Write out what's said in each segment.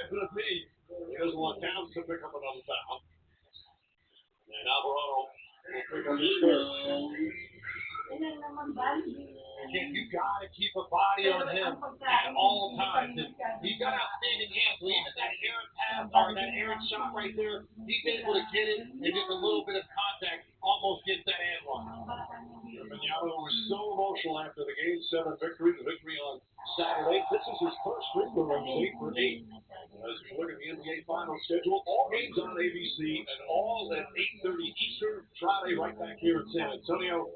definite need. He doesn't want Towns to pick up another foul. And Alvarado will pick up his third. Again, you got to keep a body on him at all times. He's got outstanding hands. So even that errant pass or that errant shot right there, he's able to get it and just a little bit of contact almost gets that hand line. Mangiano was so emotional after the Game 7 victory, the victory on Saturday. This is his first free throw range, 8 for 8. As we look at the NBA Finals schedule, all games on ABC and all at 8:30 Eastern Friday, right back here in San Antonio.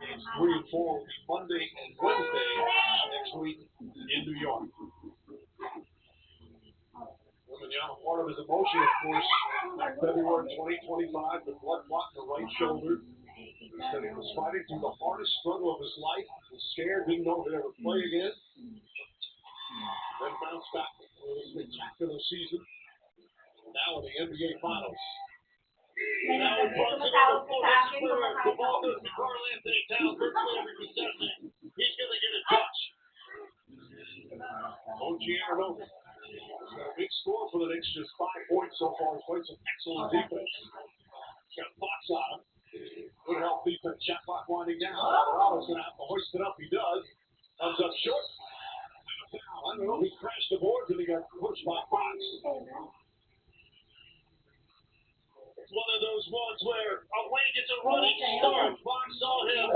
Games 3 and 4 will be Monday and Wednesday next week in New York. Mangiano, part of his emotion, of course, back February 2025, the blood clot in the right shoulder. He said he was fighting through the hardest struggle of his life. He was scared, didn't know if he'd ever play again. Then bounced back with a spectacular season. Now in the NBA Finals. Now we're punching on the floor. This is where the ball goes to Karl-Anthony Towns. Virtually every possession, he's going to get a touch. OG Anunoby has got a big score for the Knicks, just 5 points so far. He's played some excellent defense. He's got Fox on him. Good help defense. Shot clock winding down. Alvarado's going to have to hoist it up. He does. Comes up short. I don't know if he crashed the boards and he got pushed by Fox. It's one of those ones where Wayne gets a running start. Fox saw him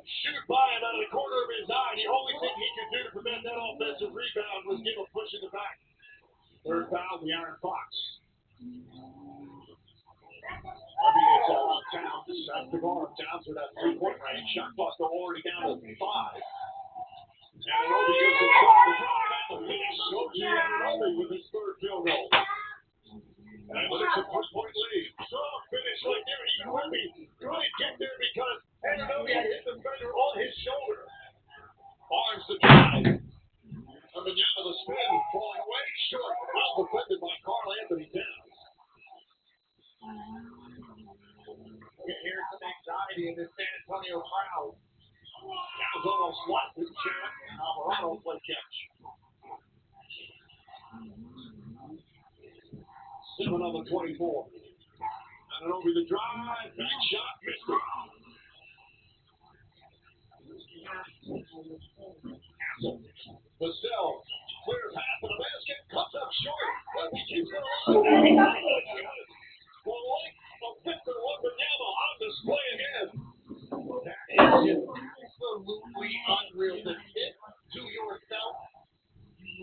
shoot by him out of the corner of his eye. The only thing he could do to prevent that offensive rebound was give a push in the back. Third foul, the Iron Fox. Webby gets out on Towns. That's the guard. Towns with that 3-point range. Shot clock already down to 5. Anunoby goes inside the drive and the finish. OG Anunoby with his third field goal. And it's a 3-point lead. Strong finish right there. Even Webby couldn't get there because Anunoby had hit the defender on his shoulder. Barnes the drive. Coming down to the spin, falling away short. Well defended by Karl-Anthony Towns. Here's some anxiety in this San Antonio crowd. Towns almost lost his chance, and Alvarado play catch. 7 on the 24. Anunoby the drive, back shot, missed it. Castle, Vassell, clears half of the basket, comes up short. Webby keeps it alive. The length of Victor Wembanyama on display again. That is just absolutely unreal. The hit to yourself,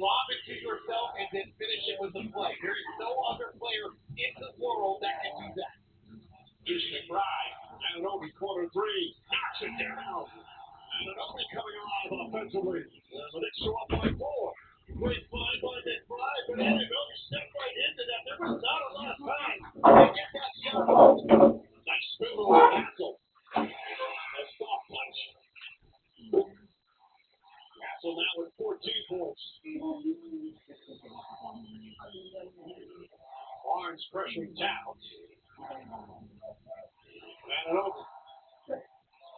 lob it to yourself, and then finish it with the play. There is no other player in the world that can do that. Here's McBride. Anunoby, corner 3. Knocks it down. Anunoby coming alive offensively. The Knicks are up by 4. Great find by McBride, but Anunoby stepped right into that. There was not a lot of time to get that shot off. Nice spin with Castle. A soft punch. Castle now with 14 points. Barnes pressuring Towns. Anunoby.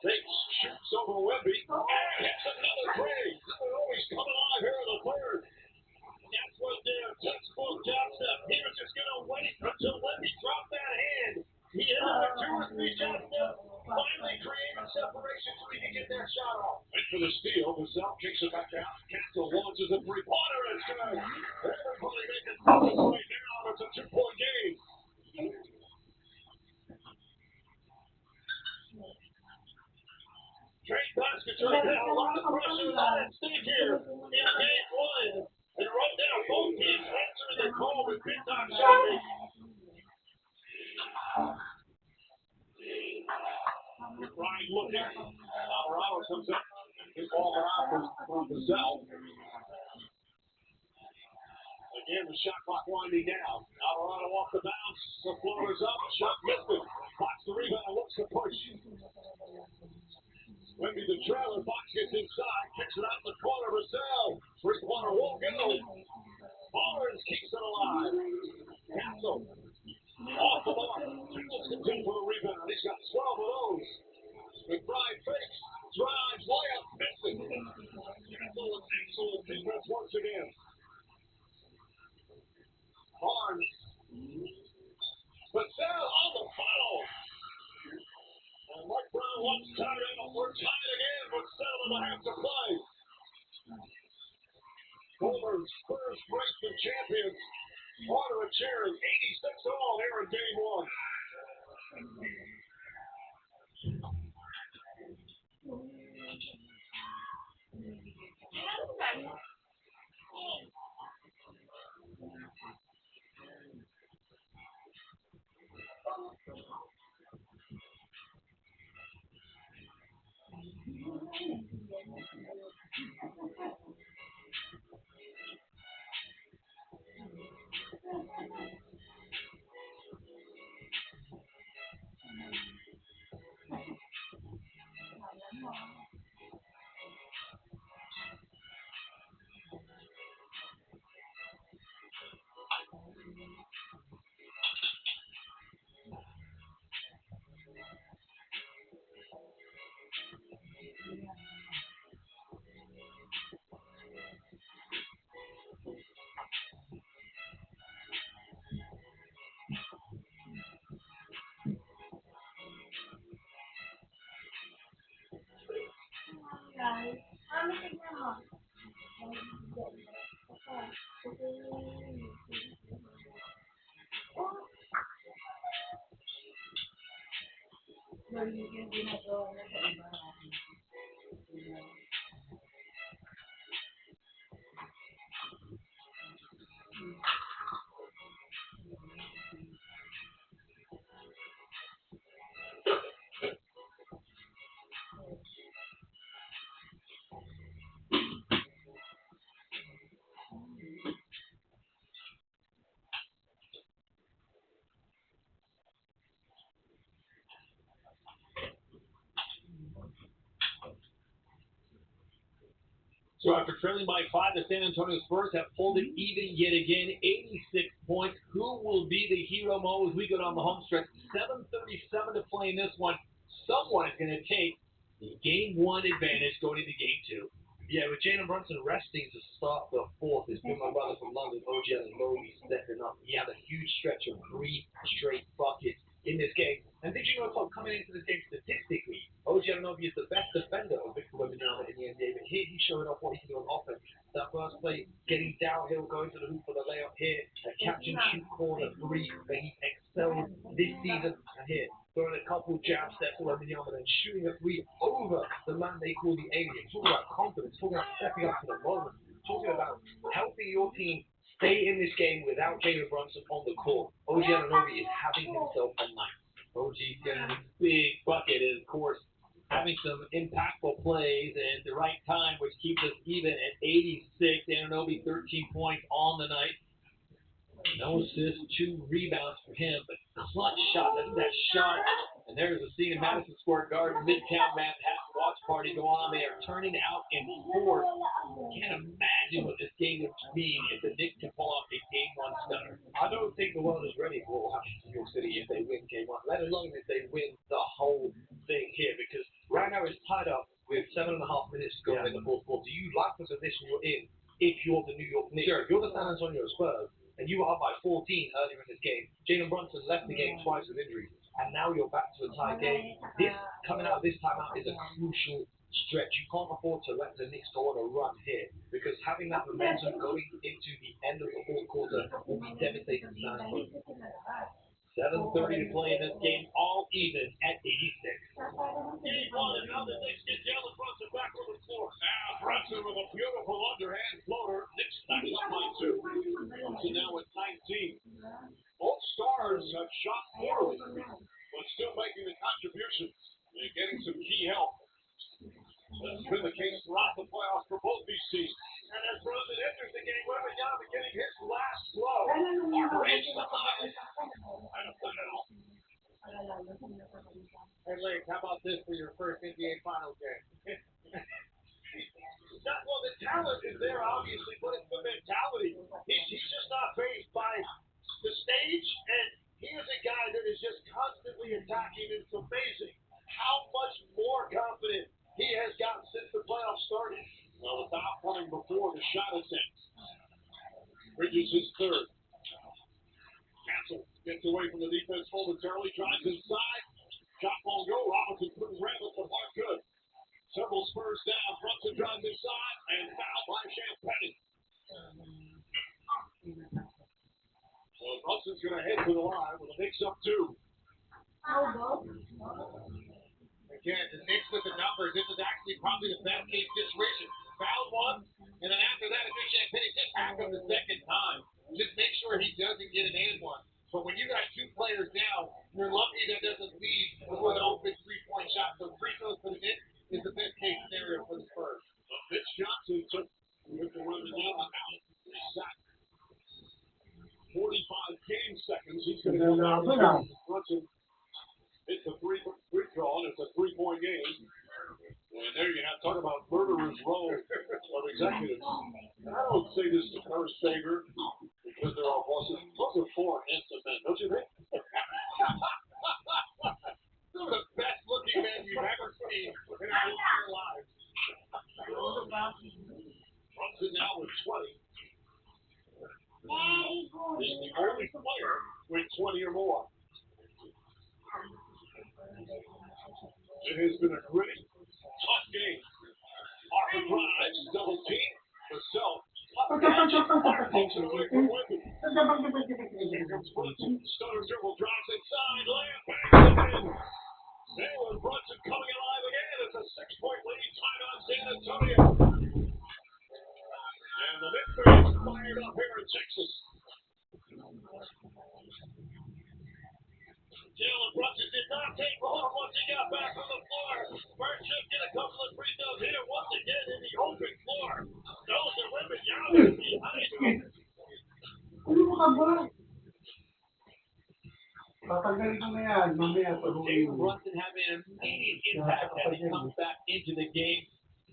Fakes, shoots over Webby, and hits another three. Anunoby's coming alive here in the third. That's what their textbook jab step. He was just going to wait until Webby dropped that hand. He hit him with 2 or 3 jab steps, finally created separation so he could get that shot off. And for the steal, Vassell kicks it back out. Castle launches a 3-pointer. It's good. Everybody making focus right now. It's a 2-point game. Trade baskets right now. A lot of pressure at stake here in game 1. And right now, both teams answering their call with big-time shooting. McBride looking. Alvarado comes up. His ball out from Vassell. Again, the shot clock winding down. Alvarado off the bounce. The floater's up. Shot missed it. Fox the rebound. Looks to push. Webby the trailer. Fox gets inside. Kicks it out in the corner. Vassell. 3-pointer won't go. Barnes keeps it alive. Castle. Off the mark. Towns comes in for the rebound. He's got 12 of those. McBride fakes. Drives. Layup. Missing. Castle with excellent defense once again. Spurs break the champions. Order a cheering 86 all here in game one. So after trailing by 5, the San Antonio Spurs have pulled it even yet again, 86 points. Who will be the hero, Mo, as we go down the home stretch? 7:37 to play in this one. Someone is going to take the game one advantage going into game two. Yeah, with Jalen Brunson resting to start the fourth, it's been my brother from London, OG Anunoby, stepping up. He had a huge stretch of 3 straight buckets in this game. And did you know, Tom, coming into this game statistically, OG Anunoby is the best defender of Victor Wembanyama in the NBA. But here he's showing off what he can do on offense. That first play, getting downhill, going to the hoop for the layup here, a catch and shoot corner 3 that he's excelled this season. And here, throwing a couple jab steps to Wembanyama and shooting a 3 over the man they call the alien. Talking about confidence, talking about stepping up to the moment, talking about helping your team stay in this game without Jalen Brunson on the court. OG Anunoby is having himself a night. OG getting a big bucket is, of course, having some impactful plays at the right time, which keeps us even at 86. Anunoby, 13 points on the night. No assists, 2 rebounds for him, but clutch shot. That's that shot. And there's a scene in Madison Square Garden, Midtown Manhattan watch party go on. They are turning out in force. Can't imagine what this game would mean if the Knicks can pull off a game one stunner. I don't think the world is ready for what will happen to New York City if they win game one, let alone if they win the whole thing here, because right now it's tied up with 7.5 minutes to go in the fourth quarter. You like the position you're in if you're the New York Knicks. Sure. If you're the San Antonio Spurs, and you were up by 14 earlier in this game. Jalen Brunson left the game twice with injuries, and now you're back to a tie game. This coming out of this timeout is a crucial stretch. You can't afford to let the Knicks go on a run here, because having that momentum going into the end of the fourth quarter will be devastating to San Antonio. 7:30 to play in this game, all even at 86. Game one, and now the Knicks get Jalen Brunson back on the floor. Now Brunson with a beautiful underhand floater. Knicks back up by 2. Brunson now with 19. Both stars have shot poorly, but still making the contributions and getting some key help. That's been the case throughout the playoffs for both these teams. And as Brunson enters the game, Wembanyama getting his last blow. Race the high. And a foul. Hey, Lake, how about this for your first NBA Finals game? Well, the talent is there, obviously, but it's the mentality. He's just not faced by the stage, and he is a guy that is just constantly attacking. It's amazing how much more confident he has gotten since the playoffs started. Well, the foul coming before the shot attempt. Bridges his third. Castle gets away from the defense momentarily, drives inside. Shot won't go. Robinson couldn't wrangle the mark good. Several Spurs down. Brunson drives inside and foul by Champagne. So Brunson's going to head to the line with a mix-up two. Again, the mix with the numbers, this is actually probably the best case situation. Foul one, and then after that, if you're Champagne, just hack him the second time. Just make sure he doesn't get an and one. But when you got two players down, you're lucky that doesn't lead with an open three-point shot. So free throws for the Knicks is the best case scenario for the Spurs. Mitch Johnson took with the run out. Shot 45 game seconds. He's going to go down. Brunson hits the free throw, and it's a 3-point game. And there you have, talk about murderer's row of executives. And I don't say this to Kerr's favor because they're all bosses. Those are four handsome men, don't you think? Some of the best looking men you've ever seen in our entire lives. Brunson now with 20. He's the only player with 20 or more. It has been a gritty, tough game. Harper drives, double team, herself. Here comes Brunson, stutter dribble, drives inside, layup, bangs it in. Jalen Brunson coming alive again. It's a 6-point lead, tied on San Antonio. And the victory is fired up here in Texas. Jalen Brunson did not take long once he got back on the floor. Spurs should get a couple of free throws here once again in the open floor. Those are women yelling behind him. Jalen Brunson having an immediate impact as he comes back into the game.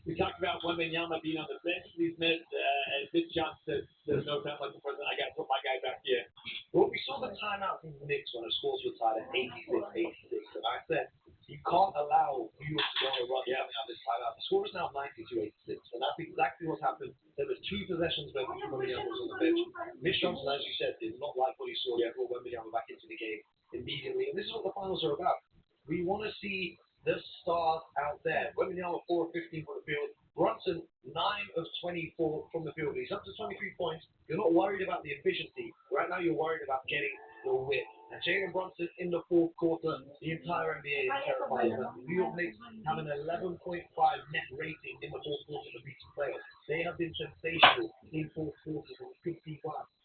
We talked about Wembanyama being on the bench for these minutes. As Mitch Johnson said, there's no time like the present. I got to put my guy back here. Well, we saw the timeout from the Knicks when the scores were tied at 86-86. And I said, you can't allow New York to go on a run out this timeout. The score is now 92-86. And that's exactly what happened. There was 2 possessions where Wembanyama was on the bench. Mitch Johnson, as you said, did not like what he saw yet. Brought Wembanyama back into the game immediately. And this is what the finals are about. We want to see the stars out there. Wembanyama 4 of 15 from the field. Brunson 9 of 24 from the field. He's up to 23 points. You're not worried about the efficiency. Right now you're worried about getting the win. And Jalen Brunson in the fourth quarter, the entire NBA is terrified. The New York Knicks have an 11.5 net rating in the fourth quarter of each player. They have been sensational in fourth quarters from 55.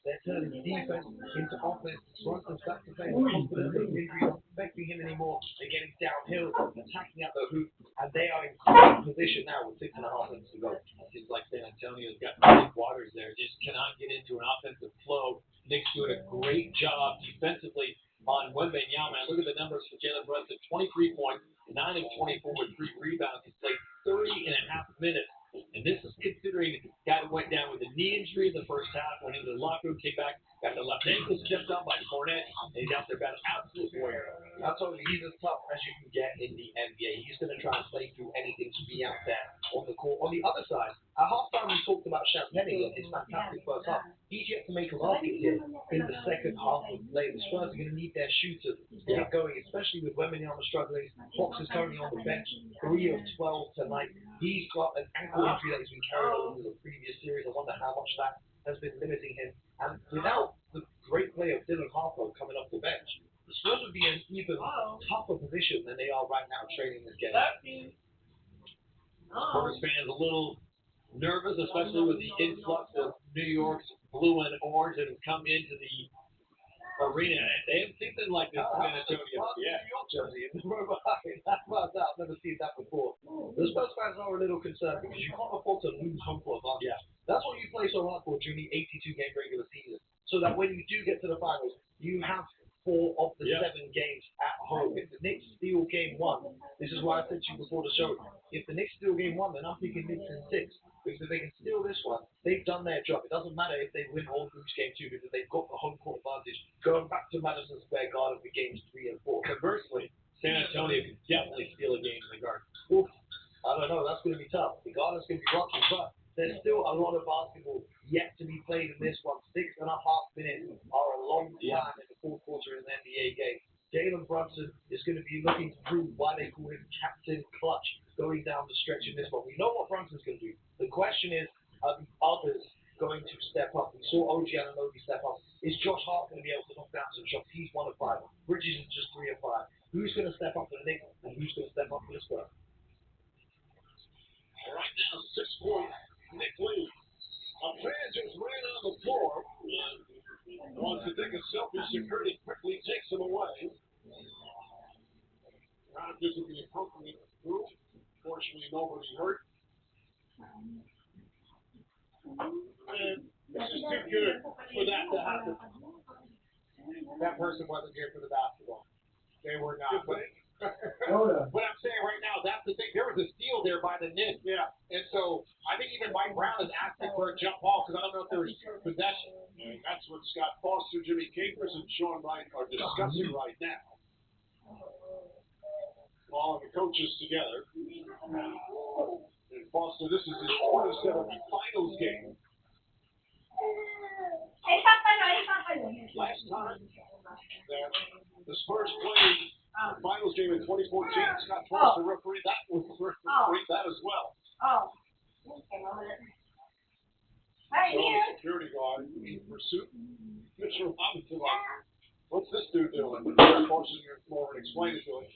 They're turning defense into offense. Brunson's back to playing confident. The injuries aren't affecting him anymore. They're getting downhill, attacking at the hoop, and they are in great position now with 6.5 minutes to go. It seems like San Antonio's got big waters there. Just cannot get into an offensive flow. Knicks doing a great job defensively on Wembanyama. Look at the numbers for Jalen Brunson: 23 points, 9 of 24 with 3 rebounds. He played 30.5 minutes. And this is considering the guy who went down with a knee injury in the first half, went into the locker room, came back, got the left ankle stepped on by Cornette, and he's out there about an absolute warrior. I told you, he's as tough as you can get in the NBA. He's going to try and play through anything to be out there on the court. On the other side, at halftime we talked about Champagne and his fantastic first half. He's yet to make a basket here in the second half of play. The Spurs are going to need their shooters to get going, especially with Wembanyama struggling. Fox is currently on the bench, 3 of 12 tonight. He's got an ankle injury that he's been carrying over the previous series. I wonder how much that has been limiting him. And without the great play of Dylan Harper coming off the bench, the Spurs would be in an even tougher position than they are right now training this game. Spurs fans a little nervous, especially with the influx of New York's blue and orange that have come into the arena. They haven't seen anything like this in San Antonio. Yeah, New York jersey. That's about that. I've never seen that before. The Spurs fans are a little concerned because you can't afford to lose home court advantage. Yeah. That's what you play so hard for during the 82-game regular season, so that when you do get to the finals, you have 4 of the 7 games at home. If the Knicks steal game 1, this is why I said to you before the show, if the Knicks steal game 1, then I'm thinking Knicks in 6. Because if they can steal this one, they've done their job. It doesn't matter if they win or lose game 2 because they've got the home court advantage going back to Madison Square Garden for games 3 and 4. Conversely, San Antonio can definitely steal a game in the Garden. Oof, I don't know. That's going to be tough. The Garden's going to be rocky, but there's still a lot of basketball yet to be played in this one. 6.5 minutes are a long time in the fourth quarter in an NBA game. Jalen Brunson is going to be looking to prove why they call him Captain Clutch going down the stretch in this one. We know what Brunson's going to do. The question is, are the others going to step saw OG Anunoby step up. Is Josh Hart going to be able to knock down some shots? He's 1 of 5. Bridges is just 3 of 5. Who's going to step up for the Knicks and who's going to step up for the Spurs? Right now, 6 points, Nick lead. A fan just ran on the floor and wants to take a selfie. Security quickly takes him away. Trying to visit the appropriate group. Fortunately, nobody hurt. And this is too good for that to happen. That person wasn't here for the basketball. They were not. But I'm saying right now, that's the thing. There was a steal there by the Knicks. Yeah. And so I think even Mike Brown is asking for a jump ball because I don't know if there was possession. And that's what Scott Foster, Jimmy Capers, and Sean Wright are discussing right now. All of the coaches together. And Foster, this is his 27th finals game. Last time that the Spurs played the finals game in 2014, Scott Foster refereed that as well. So the security guard in pursuit. Mitchell Robinson, what's this dude doing? Scott Foster came over and explained it to him.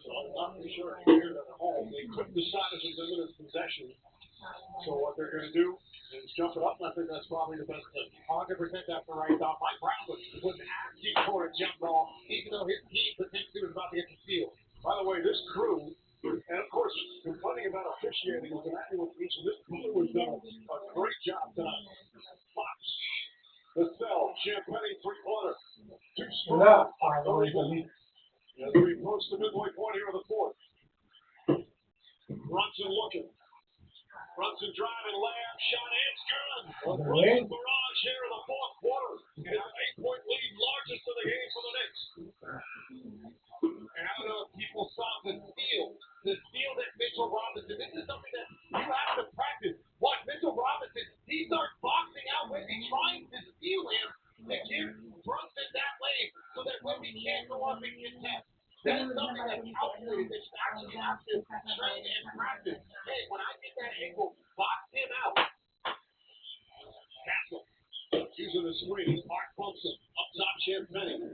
So I'm not too sure if you're at home. They took the shot as a limited possession. So what they're going to do is jump it up, and I think that's probably the best thing. 100% that's the right thought. Mike Brown was asking for a jump ball, even though his team potentially was about to get the steal. By the way, this crew, and of course, complaining about officiating is an annual tradition. This crew has done a great job tonight. Fox, the cell, Champagne three-pointer, 2 strong, 30. As we approach the midway point here of the fourth. Brunson looking. Brunson driving, layup, shot, and it's good. A Brunson barrage here in the fourth quarter. And an 8-point lead, largest of the game for the Knicks. And I don't know if people saw the steal that Mitchell Robinson. This is something that you have to practice. Watch Mitchell Robinson. He starts boxing out Wemby, trying to steal him to give Brunson that lane so that Wemby can't go up and contest. That is something that's calculated that you actually have to train and practice. Hey, when I get that angle, box him out. Castle using the screen. Art Thompson up top, Champagne.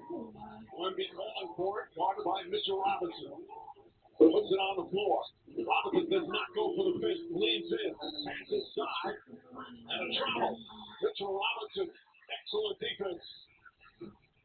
Wemby calling for it, guarded by Mitchell Robinson. Puts it on the floor. Robinson does not go for the fist. Leans in. Passes side. And a travel. Mitchell Robinson. Excellent defense.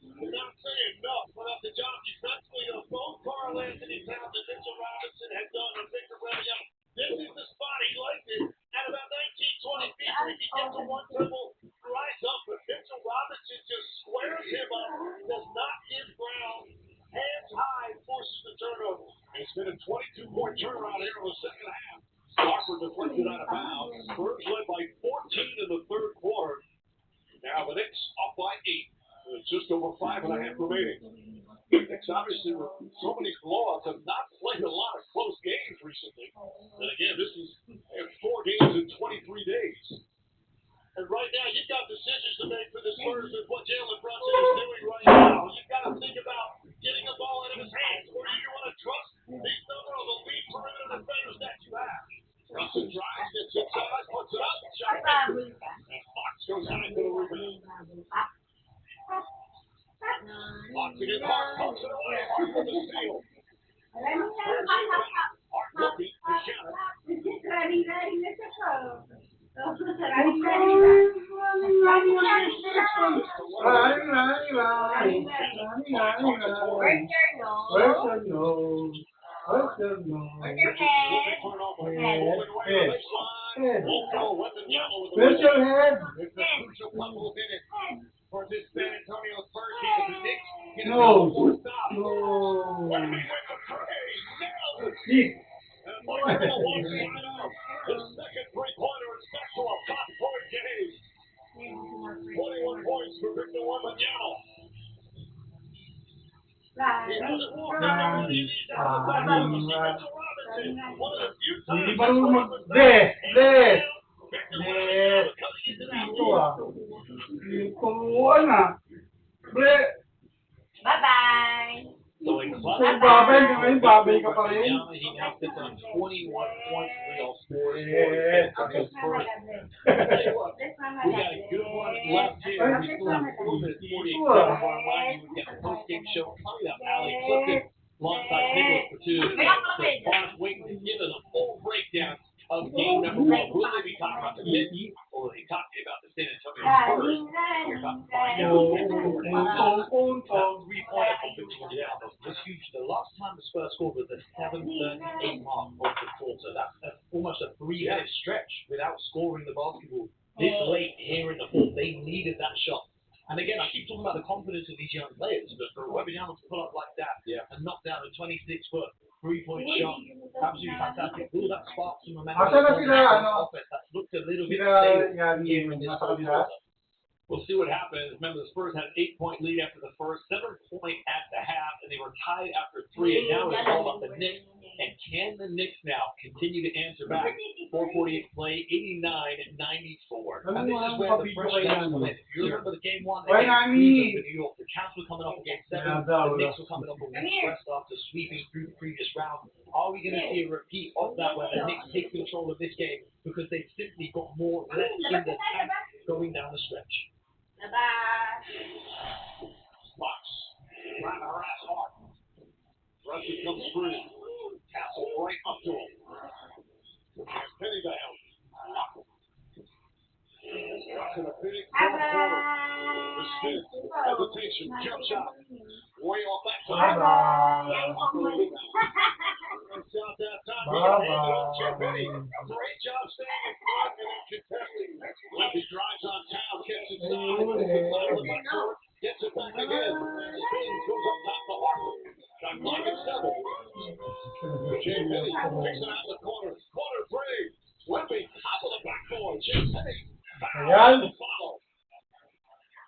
We're not saying enough about the job defensively of both Karl Anthony Towns and Mitchell Robinson had done on Victor Wembanyama. This is the spot he liked it at about 19, 20 feet where he can get to one dribble, rise up, but Mitchell Robinson just squares him up, does not give ground, hands high, forces the turnover. It's been a 22-point turnaround here in the second half. Harper deflected out of bounds. Spurs led by 14 in the third quarter. Now the Knicks up by 8. It's just over 5.5 remaining. Knicks obviously with so many blowouts have not played a lot of close games recently. And again, this is 4 games in 23 days. And right now, you've got decisions to make for the Spurs with what Jalen Brunson is doing right now. You've got to think about getting a ball out of his hands, or you want to trust these number of elite perimeter defenders that you have. Brunson drives, gets inside, puts it up, shot. And Fox goes high for the rebound. Fox again, Hart pumps it away. Hart with the steal. Hart looking to shot for this San Antonio Spurs team. The Knicks get a stop. Wemby with the three. Nails it. And Mike Brown wants to line up. The second three-pointer is back to a 5-point game. 21 points for Victor Wembanyama. He hasn't walked in there. He needs to have the back of Mitchell Robinson. One of the few times he's played with that. Victor Wembanyama coming into that lead. Bye-bye. So in club, May babay ka pa rin. he now sits on 21 points, Real scores. Yeah. We got a good one left here. We still have 4 minutes 48 seconds. I remind you, we've got a post-game show coming up. Allie Clifton alongside Nicholas Batum. Barnes waiting to give us a full breakdown of game number 1. Will they be talking about the Knicks, or will they be talking about the San Antonio Spurs? We're about to find out. 3-point victory was huge. The last time the Spurs scored was the 7:38 mark of the quarter. That's almost a 3-minute stretch without scoring the basketball. This late here in the fourth, they needed that shot. And again, I keep talking about the confidence of these young players, but for Wembanyama to pull up like that and knock down a 26-foot 3-point shot, absolutely fantastic. All that sparks some momentum. Offense that looked a little bit stale here in this fourth quarter. We'll see what happens. Remember, the Spurs had an 8-point lead after the first, 7-point at the half, and they were tied after 3. And now it's all about the Knicks. And can the Knicks now continue to answer back? 4:48 play, 89-94. And this is where the pressure comes in. If you remember the game 1 against New York, the Cavs were coming up against 7. The Knicks were coming up a week rest after sweeping through the previous round. Are we going to see a repeat of that where the Knicks take control of this game because they've simply got more left in the tank going down the stretch? Fox trying to harass Hart. Rusty comes through. Castle right up to him. Penny down. Watching a big front corner. The spin. Hesitation. Jump shot. Way off that time. Shot that time. He can hand it off. Penny. Great job staying in front and then contesting. Lefty drives on town. Gets inside. Gets it back again. Spins goes up top to Harper. Got clock at 7. Jay Penny takes it out in the corner. Corner 3. Wemby top of the backboard. Jay Penny. Foul. Follow.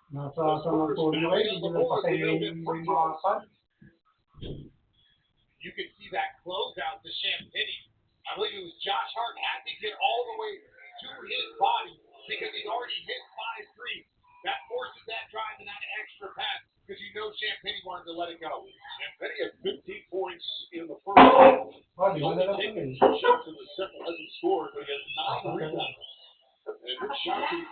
Nasa mga polo ay, hindi na pasayin yung mga pan. You can see that closeout to Champagny. I believe it was Josh Hart had to get all the way to his body because he's already hit 5 threes. That forces that drive and that extra pass because you know Champagny wanted to let it go. Champagny had 15 points in the first half. He's only taken 2 shots in the second. Hasn't scored, but he has 9 rebounds. And Rich Shanti,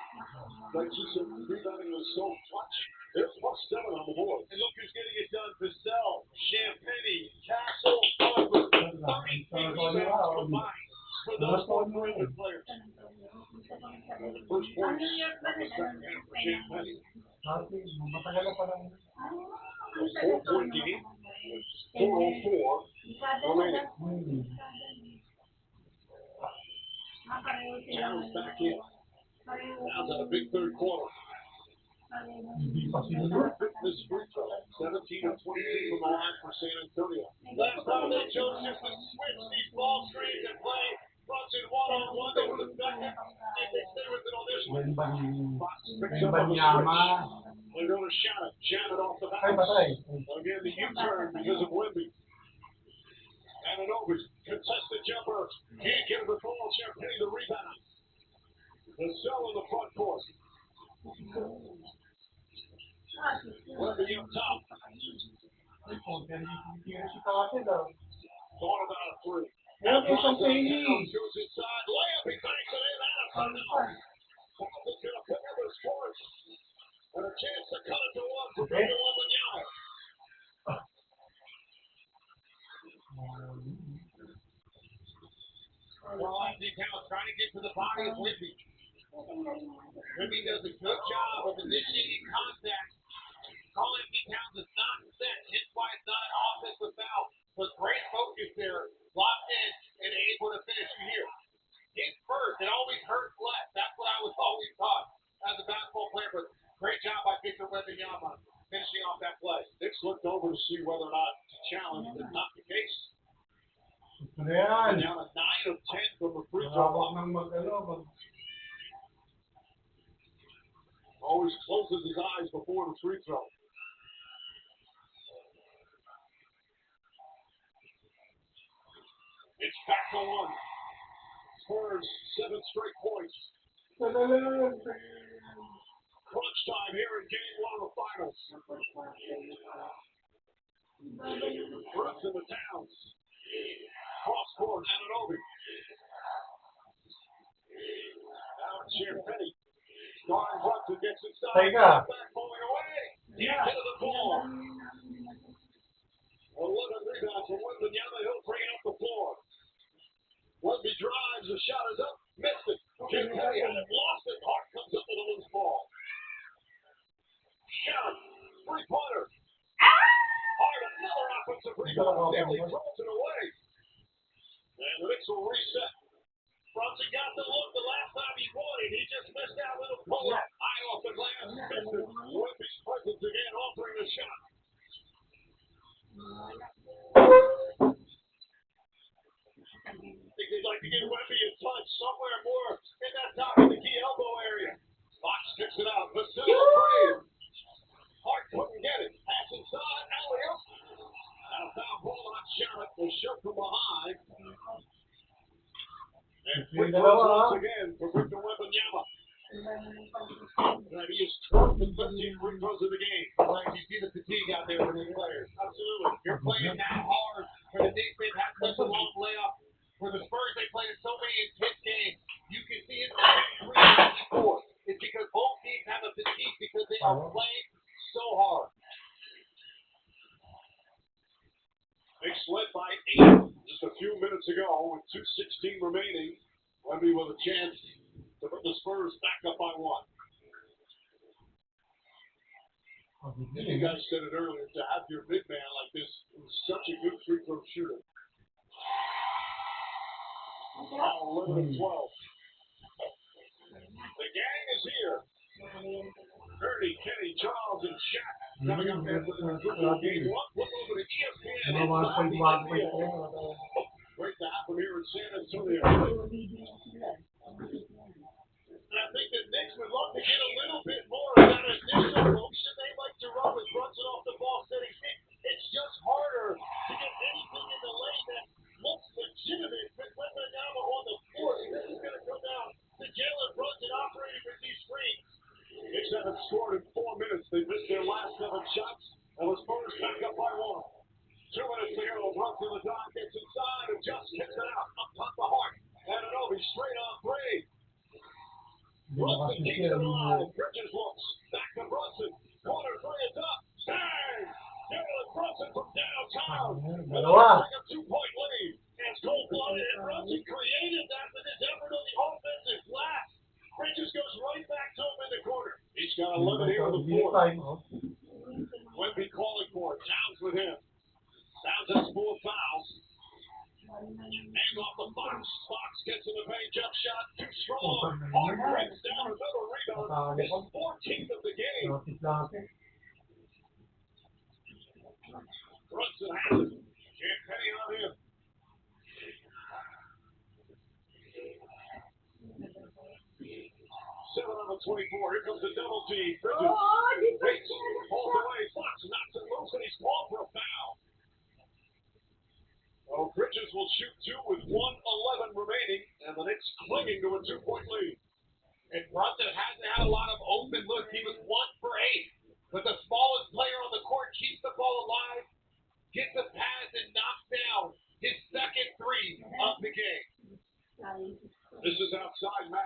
like you said, rebounding was so clutch. There's +7 on the board. And look who's getting it done. Vassell, Champagny, Castle, Harper. 33 rebounds combined for those 4 perimeter players. The first points of the second half for Champagny. A 4-point game. 4:04 remaining. Challenge back in. Now's at a big third quarter. This free throw, 17 of 22 from the line for San Antonio. Last time they chose just to switch these ball screens and play Brunson one-on-one. They were the second. If they stay with it on this one. Fox picks up on the switch. They're going to shout it. Jam it off the bounce. Again, the U-turn because of Wemby. And an over. Contested jumper. Can't get it the ball. Champagny the rebound. Vassell in the front court. Wemby up top. Thought about a 3. Goes inside. Layup. He banks it in. Out of time. Boston's going to pick up his fourth. And a chance to cut it to 1 for Victor Wembanyama. Well, I think now trying to get to the body of Wemby. Wemby does a good job of initiating contact. Calling Towns is not set, hence why it's not an offensive foul. But great focus there, locked in and able to finish here. Hit first, it always hurts less. That's what I was always taught as a basketball player. But great job by Victor Wembanyama finishing off that play. Knicks looked over to see whether or not to challenge, but not the case. And down a 9 of 10 from the free throw line. Always closes his eyes before the free throw. It's back to 1. Spurs 7 straight points. Crunch time here in game 1 of the finals. Brooks in the Towns. Cross court, Ananobi. Now it's Penny. Starring Brunson gets inside. Take off. Back falling away. Yeah. Into the ball. 11 rebounds for Wembanyama. He'll bring it up the floor. Wemby drives. The shot is up. Missed it. Penny had it. Lost it. Hart comes up with a loose ball. Shot. Three-pointer. Hart, another offensive rebound. Nearly throws it away. And the Knicks will reset. Brunson got the look the last time he wanted. He just missed out with a pull-up. Eye off the glass. Missed it. Wemby's presence again, offering a shot. I think they'd like to get Wemby a touch somewhere more in that top of the key elbow area. Fox kicks it out. Vassell free. Hart couldn't get it. Pass inside. Alley-oop. And a foul ball on Charlotte. They shoot from behind. And free throws once again for Victor Wembanyama. And he is 12 and 13 free throws of the game. Like, you see the fatigue out there for these players. Absolutely. You're playing that hard. For the Knicks, they've had such a long layoff. For the Spurs, they play in so many intense games. You can see it in 3 and 4. It's because both teams have a fatigue because they are playing so hard. Knicks led by 8 just a few minutes ago with 2:16 remaining. Wemby with a chance to put the Spurs back up by 1. And you guys said it earlier, to have your big man like this who's such a good free throw shooter. Now 11 and 12. The gang is here. Ernie, Kenny, Charles, and Shaq coming up there for the game 1. Flip over to ESPN. Great to have them here in San Antonio. And I think the Knicks would love to get a little bit more of that initial motion they like to run with Brunson off the ball setting. It's just harder to get anything in the lane that looks legitimate with Wembanyama on the court. This is going to come down to Jalen Brunson operating with these screens. Knicks haven't scored in 4 minutes. They missed their last 7 shots. And the Spurs back up by 1. 2 minutes to go. Brunson the dime gets inside and just kicks it out. Up top the Hart. Ananobi straight on 3. Brunson keeps it alive. Bridges looks. Back to Brunson. Corner 3 is up. Bang! Jalen Brunson from downtown. And they take a 2-point lead. And it's cold-blooded. And Brunson created that with his effort on the offensive glass. Bridges goes right back to him in the corner. He's got 11 here in the 4th. Wemby calling for it. Towns with him. Towns has 4 fouls. Hand off the Fox. Fox gets in the paint. Jump shot. Too strong. Hart breaks down another rebound. His 14th of the game. Brunson has it. Penny on him. 7 on the 24. Here comes the double team. Bridges waits, pulls away. Fox knocks it loose, and he's called for a foul. Well, Bridges will shoot 2 with 1:11 remaining, and the Knicks clinging to a 2-point lead. And Brunson hasn't had a lot of open looks. He was 1 for 8. But the smallest player on the court keeps the ball alive, gets a pass, and knocks down his second 3 of the game. This is outside Matt